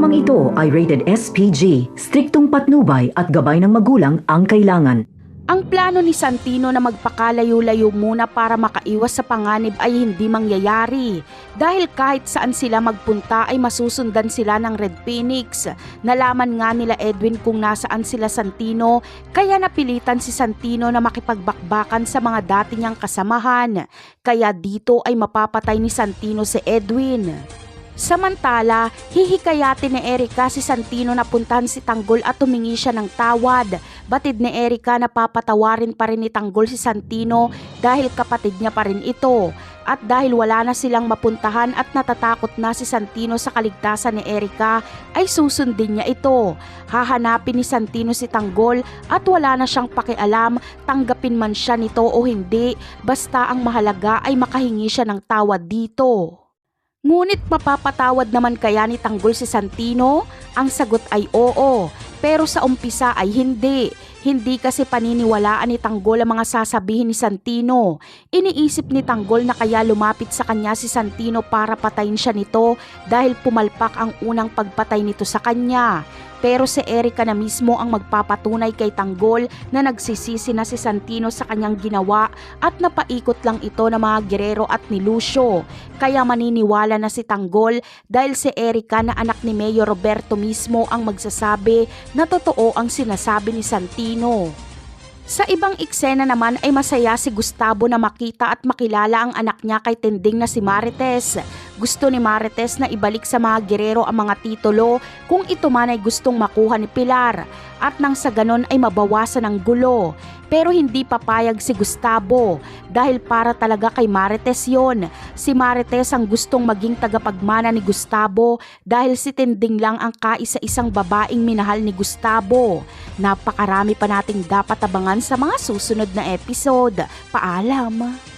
Programang ito ay rated SPG, striktong patnubay at gabay ng magulang ang kailangan. Ang plano ni Santino na magpakalayo-layo muna para makaiwas sa panganib ay hindi mangyayari dahil kahit saan sila magpunta ay masusundan sila ng Red Phoenix. Nalaman nga nila Edwin kung nasaan sila Santino kaya napilitan si Santino na makipagbakbakan sa mga dati niyang kasamahan. Kaya dito ay mapapatay ni Santino si Edwin. Samantala, hihikayatin ni Erica si Santino na puntahan si Tanggol at tumingi siya ng tawad. Batid ni Erica na papatawarin pa rin ni Tanggol si Santino dahil kapatid niya pa rin ito. At dahil wala na silang mapuntahan at natatakot na si Santino sa kaligtasan ni Erica, ay susundin niya ito. Hahanapin ni Santino si Tanggol at wala na siyang pakialam, tanggapin man siya nito o hindi, basta ang mahalaga ay makahingi siya ng tawad dito. Ngunit mapapatawad naman kaya ni Tanggol si Santino? Ang sagot ay oo, pero sa umpisa ay hindi. Hindi kasi paniniwalaan ni Tanggol ang mga sasabihin ni Santino. Iniisip ni Tanggol na kaya lumapit sa kanya si Santino para patayin siya nito dahil pumalpak ang unang pagpatay nito sa kanya. Pero si Erica na mismo ang magpapatunay kay Tanggol na nagsisisi na si Santino sa kanyang ginawa at napaikot lang ito ng mga gerero at ni Lucio. Kaya maniniwala na si Tanggol dahil si Erica na anak ni Mayor Roberto mismo ang magsasabi na totoo ang sinasabi ni Santino. Sa ibang eksena naman ay masaya si Gustavo na makita at makilala ang anak niya kay Tinding na si Marites. Gusto ni Marites na ibalik sa mga gerero ang mga titulo kung ito man ay gustong makuha ni Pilar at nang sa ganon ay mabawasan ang gulo. Pero hindi papayag si Gustavo dahil para talaga kay Marites yon. Si Marites ang gustong maging tagapagmana ni Gustavo dahil si Tinding lang ang kaisa-isang babaeng minahal ni Gustavo. Napakarami pa nating dapat abangan sa mga susunod na episode. Paalam!